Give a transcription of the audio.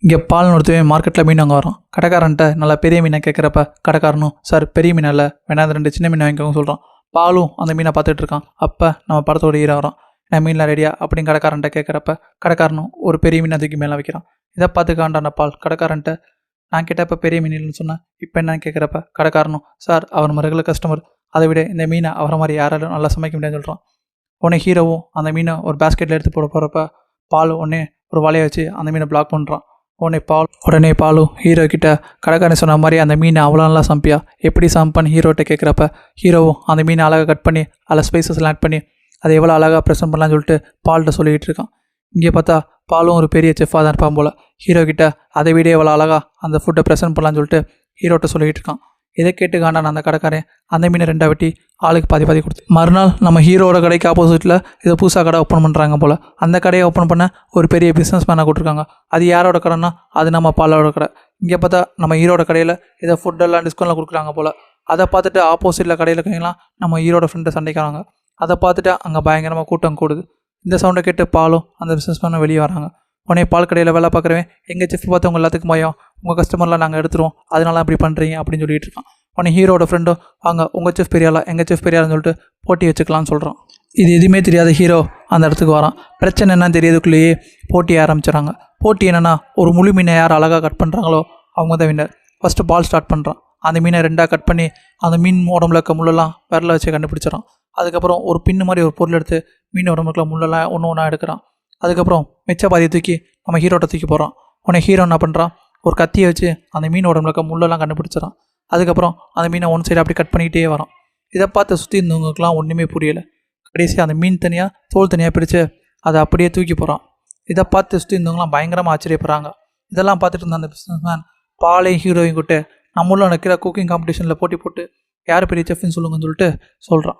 இங்கே பால்னு ஒருத்தவன் மார்க்கெட்டில் மீன் வாங்க வரான். கடைக்காரன்ட்ட நல்லா பெரிய மீனை கேட்குறப்ப கடைக்காரனும் சார் பெரிய மீன் இல்லை வேணா 2 சின்ன மீன் வாங்கிக்கோங்க சொல்கிறான். பாலும் அந்த மீனை பார்த்துட்டு இருக்கான். அப்போ நம்ம படத்தோட ஹீரோ வரான். நான் மீன்லாம் ரெடியா அப்படின்னு கடைக்காரன்ட்ட கேட்குறப்ப கடைக்காரனும் ஒரு பெரிய மீனை தூக்கி மேலே வைக்கிறான். இதை பார்த்துக்காண்டான பால் கடைக்காரன்ட்ட நான் கேட்டப்போ பெரிய மீன் இல்லைன்னு சொன்னேன், இப்போ என்னன்னு கேட்குறப்ப கடைக்காரனும் சார் அவர் நம்ம ரெகுலர் கஸ்டமர், அதை விட இந்த மீனை அவரை மாதிரி யாராலும் நல்லா சமைக்க முடியாதுன்னு சொல்கிறான். உடனே ஹீரோவும் அந்த மீனை ஒரு பேஸ்கெட்டில் எடுத்து போட போகிறப்ப பால் உடனே ஒரு வலையை வச்சு அந்த மீனை பிளாக் பண்ணுறான். உடனே பாலும் ஹீரோ கிட்ட கடைக்காரன் சொன்ன மாதிரி அந்த மீனை அவ்வளோ நல்லா சமைப்பியா எப்படி சமைப்பான்னு ஹீரோட்ட கேட்குறப்ப ஹீரோவும் அந்த மீனை அழகாக கட் பண்ணி அதில் ஸ்பைசஸ்லாம் ஆட் பண்ணி அதை எவ்வளோ அழகாக ப்ரெசென்ட் பண்ணலான்னு சொல்லிட்டு பால்கிட்ட சொல்லிகிட்டு இருக்கான். இங்கே பார்த்தா பாலும் ஒரு பெரிய செஃப்பாக தான் இருப்பான் போல். ஹீரோ கிட்ட அதை விட எவ்வளோ அழகாக அந்த ஃபுட்டை ப்ரெசென்ட் பண்ணலான்னு சொல்லிட்டு ஹீரோட்ட சொல்லிகிட்டு இருக்கான். இதை கேட்டுக்காண்டான அந்த கடைக்காரன் அந்த மீனை 2 வெட்டி ஆளுக்கு பாதி கொடுத்து மறுநாள் நம்ம ஹீரோட கடைக்கு ஆப்போசிட்டில் இதை புதுசாக கடை ஓப்பன் பண்ணுறாங்க போல். அந்த கடையை ஓப்பன் பண்ண ஒரு பெரிய பிஸ்னஸ் மேனாக கொடுத்துருக்காங்க. அது யாரோட கடைன்னா அது நம்ம பாலோட கடை. இங்கே பார்த்தா நம்ம ஹீரோட கடையில் இதை ஃபுட்டெல்லாம் டிஸ்கவுண்ட்டில் கொடுக்குறாங்க போல். அதை பார்த்துட்டு ஆப்போசிட்டில் கடையில் இருக்கீங்களா நம்ம ஹீரோட ஃப்ரெண்டை சண்டைக்காராங்க. அதை பார்த்துட்டு அங்கே பயங்கரமாக கூட்டம் கூடுது. இந்த சவுண்டை கேட்டு பாலும் அந்த பிஸ்னஸ் மேனும் வெளியே வராங்க. உடனே பால் கடையில் வேலை பார்க்குறவன் எங்கள் செஃப் பார்த்து உங்கள் எல்லாத்துக்கும் பயம், உங்கள் கஸ்டமர்லாம் நாங்கள் எடுத்துருவோம், அதனால இப்படி பண்ணுறீங்க அப்படின்னு சொல்லிட்டு இருக்கான். உடனே ஹீரோட ஃப்ரெண்டும் வாங்க உங்கள் செஃப் பெரியாளா எங்கள் செஃப் பெரியாள்னு சொல்லிட்டு போட்டி வச்சுக்கலான்னு சொல்கிறான். இது எதுவுமே தெரியாத ஹீரோ அந்த இடத்துக்கு வரான். பிரச்சனை என்னன்னு தெரியறதுக்குள்ளேயே போட்டியை ஆரம்பிச்சிடறாங்க. போட்டி என்னென்னா ஒரு முழு மீனை யார் அழகாக கட் பண்ணுறாங்களோ அவங்க தான் வின்னர். ஃபஸ்ட்டு பால் ஸ்டார்ட் பண்ணுறான். அந்த மீனை 2ஆக கட் பண்ணி அந்த மீன் உடம்புல இருக்க முள்ளெல்லாம் விரல வச்சு கண்டுபிடிச்சிடறான். அதுக்கப்புறம் ஒரு பின்னு மாதிரி ஒரு பொருள் எடுத்து மீன் உடம்புக்குள்ள முள்ளெல்லாம் ஒன்றா எடுக்கிறான். அதுக்கப்புறம் மிச்ச பாதியை தூக்கி நம்ம ஹீரோட்ட தூக்கி போகிறான். உடனே ஹீரோ என்ன பண்ணுறான், ஒரு கத்தியை வச்சு அந்த மீன் உடம்புல இருக்க முள்ளெல்லாம் கண்டுபிடிச்சிடறான். அதுக்கப்புறம் அந்த மீனை ஒன் சைடு அப்படி கட் பண்ணிக்கிட்டே வரான். இதை பார்த்து சுற்றி இருந்தவங்களுக்குலாம் ஒன்றுமே புரியலை. கடைசியாக அந்த மீன் தனியாக தோல் தனியாக பிரித்து அதை அப்படியே தூக்கி போகிறான். இதை பார்த்து சுற்றி இருந்தவங்களாம் பயங்கரமாக ஆச்சரியப்படுறாங்க. இதெல்லாம் பார்த்துட்டு இருந்த அந்த பிஸ்னஸ் மேன் பாலையும் ஹீரோயும் கூட்டு நம்மளும் நடக்கிற குக்கிங் காம்படிஷனில் போட்டி போட்டு யார் பெரிய செஃப்னு சொல்லுங்கன்னு சொல்லிட்டு சொல்கிறான்.